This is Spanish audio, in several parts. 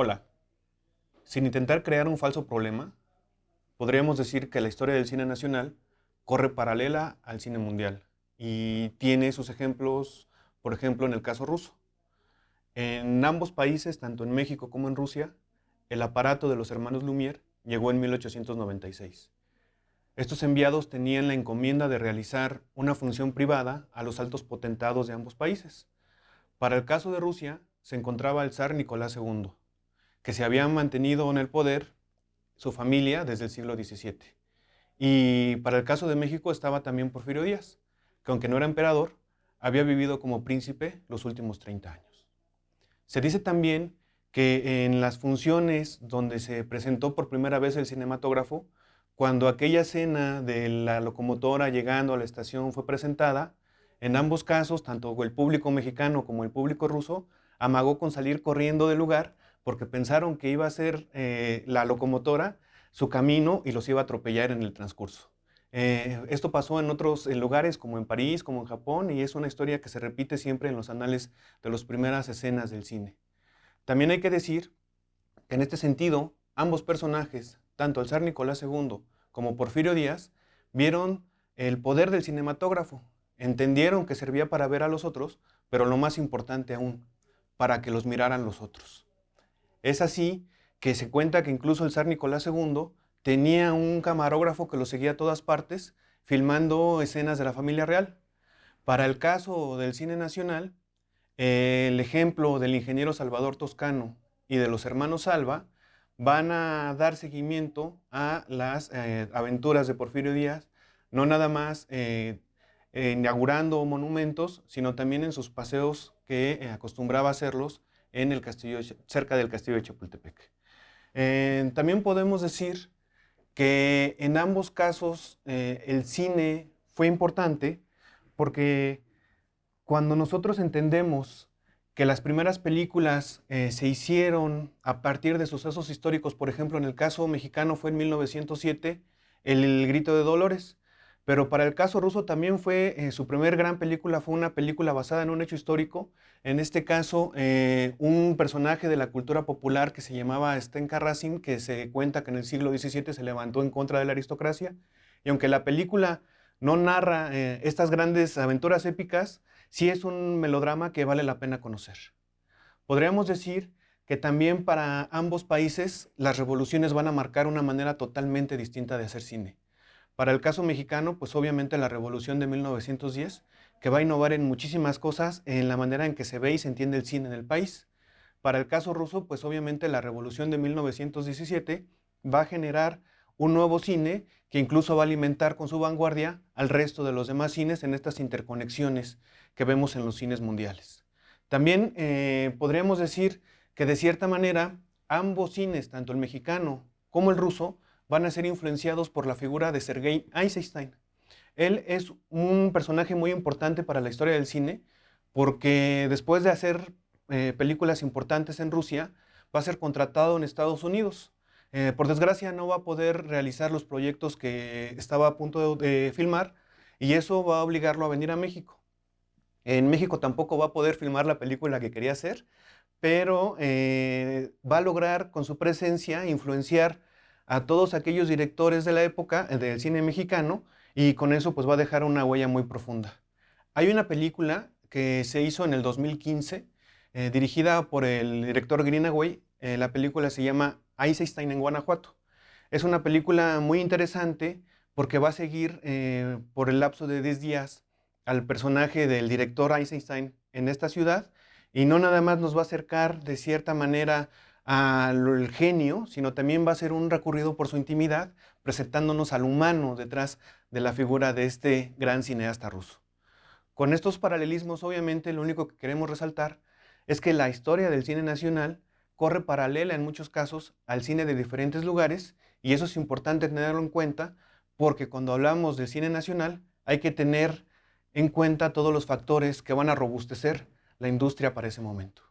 Hola. Sin intentar crear un falso problema, podríamos decir que la historia del cine nacional corre paralela al cine mundial y tiene sus ejemplos, por ejemplo, en el caso ruso. En ambos países, tanto en México como en Rusia, el aparato de los hermanos Lumière llegó en 1896. Estos enviados tenían la encomienda de realizar una función privada a los altos potentados de ambos países. Para el caso de Rusia, se encontraba el zar Nicolás II, que se había mantenido en el poder su familia desde el siglo XVII. Y para el caso de México estaba también Porfirio Díaz, que aunque no era emperador, había vivido como príncipe los últimos 30 años. Se dice también que en las funciones donde se presentó por primera vez el cinematógrafo, cuando aquella escena de la locomotora llegando a la estación fue presentada, en ambos casos, tanto el público mexicano como el público ruso, amagó con salir corriendo del lugar porque pensaron que iba a ser la locomotora su camino y los iba a atropellar en el transcurso. Esto pasó en otros lugares como en París, como en Japón, y es una historia que se repite siempre en los anales de las primeras escenas del cine. También hay que decir que en este sentido, ambos personajes, tanto el zar Nicolás II como Porfirio Díaz, vieron el poder del cinematógrafo, entendieron que servía para ver a los otros, pero lo más importante aún, para que los miraran los otros. Es así que se cuenta que incluso el zar Nicolás II tenía un camarógrafo que lo seguía a todas partes, filmando escenas de la familia real. Para el caso del cine nacional, el ejemplo del ingeniero Salvador Toscano y de los hermanos Salva van a dar seguimiento a las aventuras de Porfirio Díaz, no nada más inaugurando monumentos, sino también en sus paseos que acostumbraba a hacerlos en el castillo, cerca del castillo de Chapultepec. También podemos decir que en ambos casos el cine fue importante porque cuando nosotros entendemos que las primeras películas se hicieron a partir de sucesos históricos, por ejemplo, en el caso mexicano fue en 1907, El Grito de Dolores, pero para el caso ruso también fue, su primer gran película fue una película basada en un hecho histórico, en este caso un personaje de la cultura popular que se llamaba Stenka Razin, que se cuenta que en el siglo XVII se levantó en contra de la aristocracia, y aunque la película no narra estas grandes aventuras épicas, sí es un melodrama que vale la pena conocer. Podríamos decir que también para ambos países las revoluciones van a marcar una manera totalmente distinta de hacer cine. Para el caso mexicano, pues obviamente la revolución de 1910, que va a innovar en muchísimas cosas en la manera en que se ve y se entiende el cine en el país. Para el caso ruso, pues obviamente la revolución de 1917 va a generar un nuevo cine que incluso va a alimentar con su vanguardia al resto de los demás cines en estas interconexiones que vemos en los cines mundiales. También podríamos decir que de cierta manera ambos cines, tanto el mexicano como el ruso, van a ser influenciados por la figura de Sergei Eisenstein. Él es un personaje muy importante para la historia del cine porque después de hacer películas importantes en Rusia, va a ser contratado en Estados Unidos. Por desgracia no va a poder realizar los proyectos que estaba a punto de filmar y eso va a obligarlo a venir a México. En México tampoco va a poder filmar la película que quería hacer, pero va a lograr con su presencia influenciar a todos aquellos directores de la época del cine mexicano y con eso pues va a dejar una huella muy profunda. Hay una película que se hizo en el 2015, dirigida por el director Greenaway. La película se llama Eisenstein en Guanajuato. Es una película muy interesante porque va a seguir por el lapso de 10 días al personaje del director Eisenstein en esta ciudad y no nada más nos va a acercar de cierta manera al genio, sino también va a ser un recorrido por su intimidad, presentándonos al humano detrás de la figura de este gran cineasta ruso. Con estos paralelismos, obviamente, lo único que queremos resaltar es que la historia del cine nacional corre paralela en muchos casos al cine de diferentes lugares y eso es importante tenerlo en cuenta porque cuando hablamos del cine nacional hay que tener en cuenta todos los factores que van a robustecer la industria para ese momento.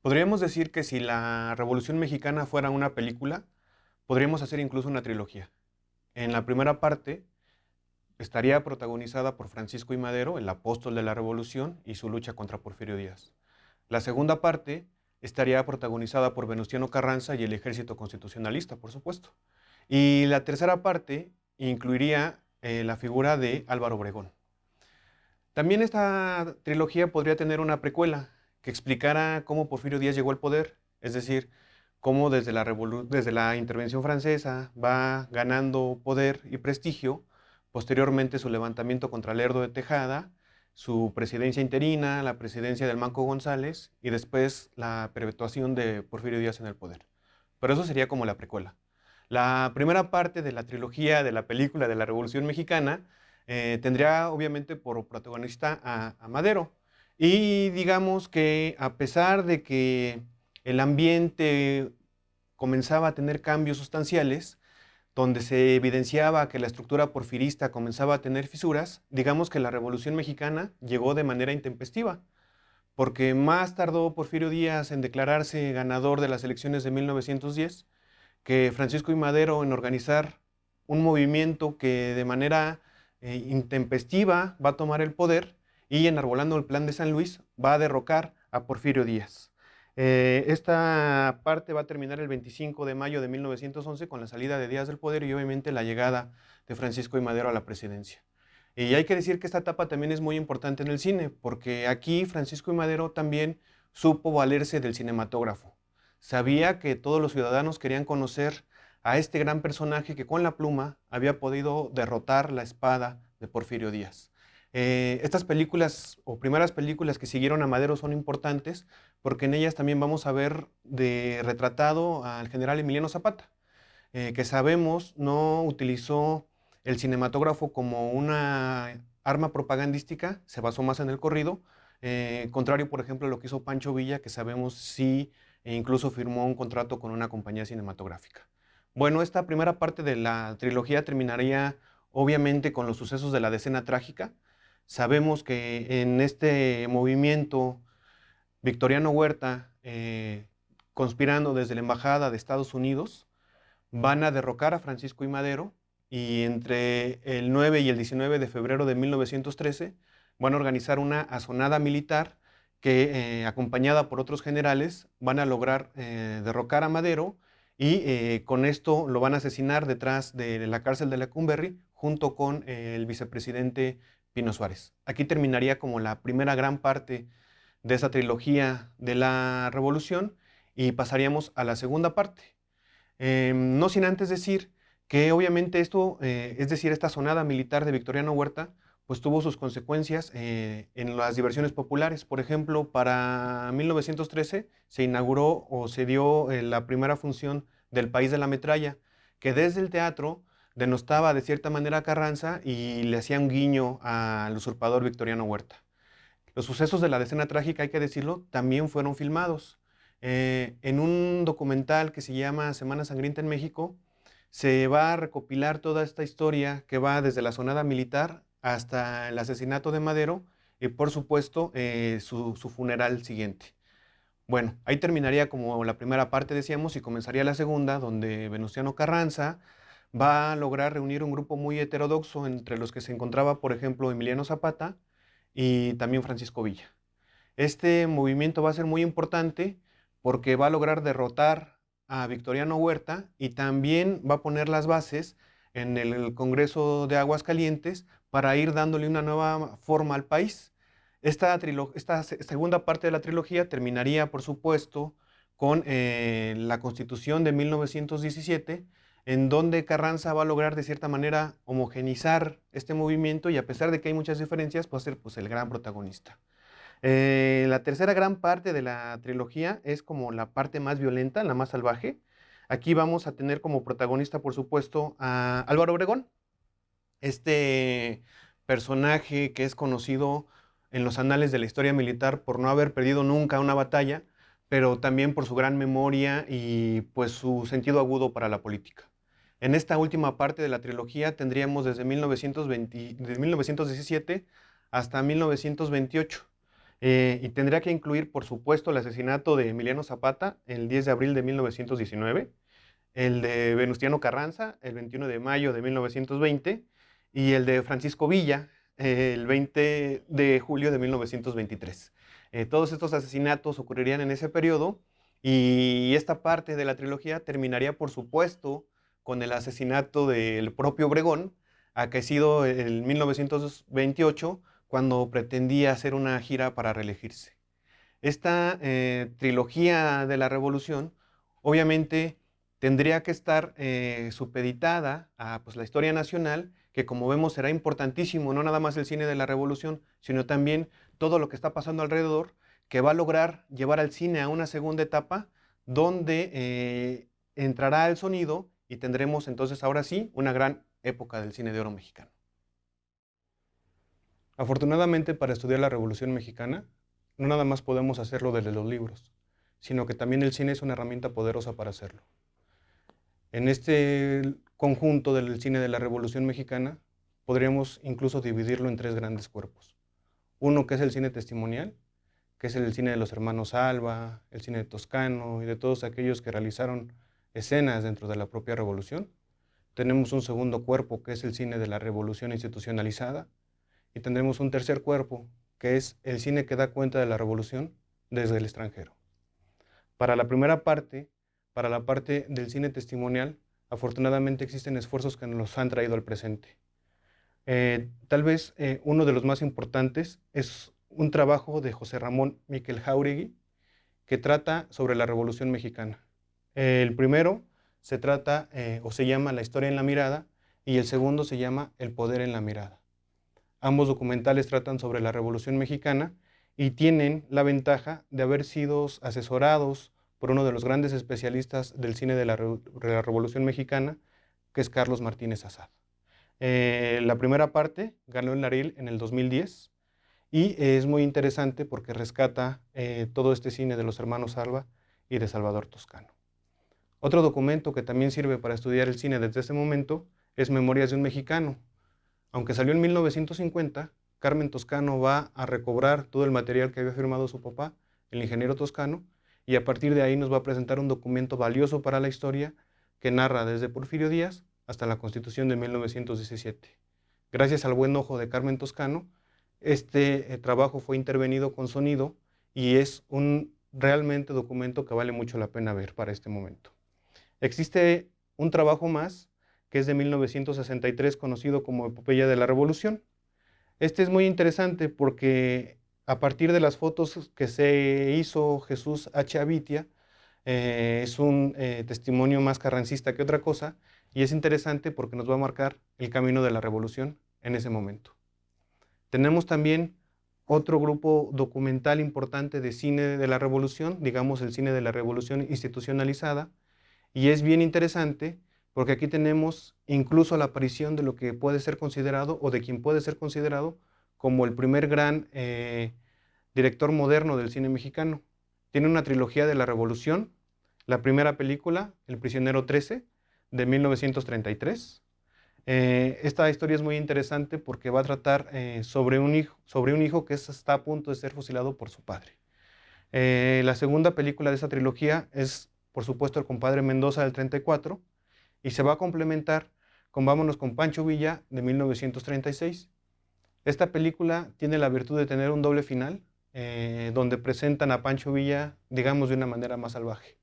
Podríamos decir que si la Revolución Mexicana fuera una película, podríamos hacer incluso una trilogía. En la primera parte estaría protagonizada por Francisco I. Madero, el apóstol de la Revolución, y su lucha contra Porfirio Díaz. La segunda parte estaría protagonizada por Venustiano Carranza y el Ejército Constitucionalista, por supuesto. Y la tercera parte incluiría la figura de Álvaro Obregón. También esta trilogía podría tener una precuela que explicara cómo Porfirio Díaz llegó al poder, es decir, cómo desde la intervención francesa va ganando poder y prestigio, posteriormente su levantamiento contra Lerdo de Tejada, su presidencia interina, la presidencia del Manco González y después la perpetuación de Porfirio Díaz en el poder. Pero eso sería como la precuela. La primera parte de la trilogía de la película de la Revolución Mexicana tendría obviamente por protagonista a Madero. Y digamos que a pesar de que el ambiente comenzaba a tener cambios sustanciales, donde se evidenciaba que la estructura porfirista comenzaba a tener fisuras, digamos que la Revolución Mexicana llegó de manera intempestiva, porque más tardó Porfirio Díaz en declararse ganador de las elecciones de 1910 que Francisco I. Madero en organizar un movimiento que de manera intempestiva va a tomar el poder y enarbolando el Plan de San Luis va a derrocar a Porfirio Díaz. Esta parte va a terminar el 25 de mayo de 1911 con la salida de Díaz del poder y obviamente la llegada de Francisco I. Madero a la presidencia. Y hay que decir que esta etapa también es muy importante en el cine, porque aquí Francisco I. Madero también supo valerse del cinematógrafo. Sabía que todos los ciudadanos querían conocer a este gran personaje que con la pluma había podido derrotar la espada de Porfirio Díaz. Estas películas o primeras películas que siguieron a Madero son importantes porque en ellas también vamos a ver retratado al general Emiliano Zapata, que sabemos no utilizó el cinematógrafo como una arma propagandística, se basó más en el corrido, contrario por ejemplo a lo que hizo Pancho Villa, que sabemos sí e incluso firmó un contrato con una compañía cinematográfica. Bueno, esta primera parte de la trilogía terminaría obviamente con los sucesos de la Decena Trágica. Sabemos que en este movimiento Victoriano Huerta, conspirando desde la Embajada de Estados Unidos, van a derrocar a Francisco I. Madero y entre el 9 y el 19 de febrero de 1913 van a organizar una asonada militar que, acompañada por otros generales, van a lograr derrocar a Madero y con esto lo van a asesinar detrás de la cárcel de Lecumberri junto con el vicepresidente Pino Suárez. Aquí terminaría como la primera gran parte de esa trilogía de la Revolución y pasaríamos a la segunda parte. No sin antes decir que obviamente esto, es decir, esta sonada militar de Victoriano Huerta, pues tuvo sus consecuencias en las diversiones populares. Por ejemplo, para 1913 se inauguró o se dio la primera función del País de la Metralla, que desde el teatro denostaba de cierta manera a Carranza y le hacía un guiño al usurpador Victoriano Huerta. Los sucesos de la Decena Trágica, hay que decirlo, también fueron filmados. En un documental que se llama Semana Sangrienta en México, se va a recopilar toda esta historia que va desde la sonada militar hasta el asesinato de Madero y por supuesto su funeral siguiente. Bueno, ahí terminaría como la primera parte, decíamos, y comenzaría la segunda, donde Venustiano Carranza va a lograr reunir un grupo muy heterodoxo entre los que se encontraba, por ejemplo, Emiliano Zapata y también Francisco Villa. Este movimiento va a ser muy importante porque va a lograr derrotar a Victoriano Huerta y también va a poner las bases en el Congreso de Aguascalientes para ir dándole una nueva forma al país. Esta segunda parte de la trilogía terminaría, por supuesto, con la Constitución de 1917, en donde Carranza va a lograr de cierta manera homogenizar este movimiento y a pesar de que hay muchas diferencias, va a ser pues, el gran protagonista. La tercera gran parte de la trilogía es como la parte más violenta, la más salvaje. Aquí vamos a tener como protagonista, por supuesto, a Álvaro Obregón, este personaje que es conocido en los anales de la historia militar por no haber perdido nunca una batalla, pero también por su gran memoria y pues su sentido agudo para la política. En esta última parte de la trilogía tendríamos desde 1917 hasta 1928. Y tendría que incluir, por supuesto, el asesinato de Emiliano Zapata el 10 de abril de 1919, el de Venustiano Carranza el 21 de mayo de 1920 y el de Francisco Villa el 20 de julio de 1923. Todos estos asesinatos ocurrirían en ese periodo Y esta parte de la trilogía terminaría, por supuesto, con el asesinato del propio Obregón, acaecido en 1928, cuando pretendía hacer una gira para reelegirse. Esta trilogía de la Revolución, obviamente, tendría que estar supeditada a pues, la historia nacional, que como vemos será importantísimo, no nada más el cine de la Revolución, sino también todo lo que está pasando alrededor, que va a lograr llevar al cine a una segunda etapa, donde entrará el sonido y tendremos entonces ahora sí una gran época del cine de oro mexicano. Afortunadamente, para estudiar la Revolución Mexicana, no nada más podemos hacerlo desde los libros, sino que también el cine es una herramienta poderosa para hacerlo. En este conjunto del cine de la Revolución Mexicana, podríamos incluso dividirlo en tres grandes cuerpos. Uno que es el cine testimonial, que es el cine de los hermanos Alba, el cine de Toscano y de todos aquellos que realizaron escenas dentro de la propia revolución. Tenemos un segundo cuerpo, que es el cine de la revolución institucionalizada, y tendremos un tercer cuerpo, que es el cine que da cuenta de la revolución desde el extranjero. Para la primera parte, para la parte del cine testimonial, afortunadamente existen esfuerzos que nos han traído al presente. Tal vez uno de los más importantes es un trabajo de José Ramón Miquel Jáuregui, que trata sobre la Revolución Mexicana. El primero se trata o se llama La historia en la mirada, y el segundo se llama El poder en la mirada. Ambos documentales tratan sobre la Revolución Mexicana y tienen la ventaja de haber sido asesorados por uno de los grandes especialistas del cine de la Revolución Mexicana, que es Carlos Martínez Azad. La primera parte ganó el Naril en el 2010 y es muy interesante porque rescata todo este cine de los hermanos Alba y de Salvador Toscano. Otro documento que también sirve para estudiar el cine desde ese momento es Memorias de un Mexicano. Aunque salió en 1950, Carmen Toscano va a recobrar todo el material que había firmado su papá, el ingeniero Toscano, y a partir de ahí nos va a presentar un documento valioso para la historia que narra desde Porfirio Díaz hasta la Constitución de 1917. Gracias al buen ojo de Carmen Toscano, este trabajo fue intervenido con sonido y es un realmente documento que vale mucho la pena ver para este momento. Existe un trabajo más que es de 1963, conocido como Epopeya de la Revolución. Este es muy interesante porque a partir de las fotos que se hizo Jesús H. Abitia, es un testimonio más carrancista que otra cosa, y es interesante porque nos va a marcar el camino de la revolución en ese momento. Tenemos también otro grupo documental importante de cine de la revolución, digamos el cine de la revolución institucionalizada, y es bien interesante porque aquí tenemos incluso la aparición de lo que puede ser considerado o de quien puede ser considerado como el primer gran director moderno del cine mexicano. Tiene una trilogía de la revolución, la primera película, El prisionero 13, de 1933. Esta historia es muy interesante porque va a tratar sobre un hijo que está a punto de ser fusilado por su padre. La segunda película de esta trilogía es, por supuesto, El compadre Mendoza del 34, y se va a complementar con Vámonos con Pancho Villa de 1936. Esta película tiene la virtud de tener un doble final, donde presentan a Pancho Villa, digamos, de una manera más salvaje.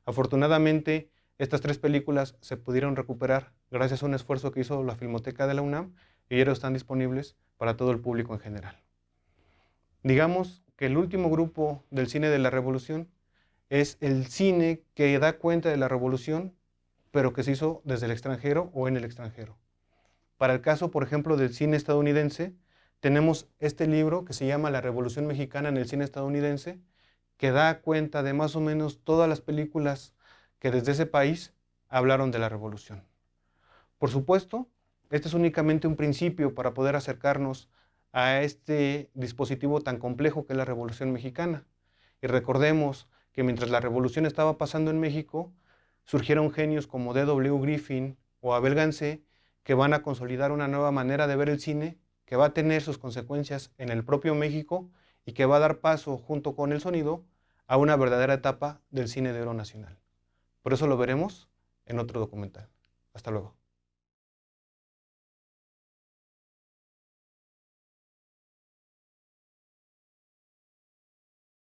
Afortunadamente, estas tres películas se pudieron recuperar gracias a un esfuerzo que hizo la Filmoteca de la UNAM y ahora están disponibles para todo el público en general. Digamos que el último grupo del cine de la revolución es el cine que da cuenta de la revolución, pero que se hizo desde el extranjero o en el extranjero. Para el caso, por ejemplo, del cine estadounidense, tenemos este libro que se llama La Revolución Mexicana en el cine estadounidense, que da cuenta de más o menos todas las películas que desde ese país hablaron de la revolución. Por supuesto, este es únicamente un principio para poder acercarnos a este dispositivo tan complejo que es la Revolución Mexicana. Y recordemos que mientras la revolución estaba pasando en México, surgieron genios como D.W. Griffin o Abel Gansé, que van a consolidar una nueva manera de ver el cine, que va a tener sus consecuencias en el propio México y que va a dar paso, junto con el sonido, a una verdadera etapa del cine de oro nacional. Por eso lo veremos en otro documental. Hasta luego.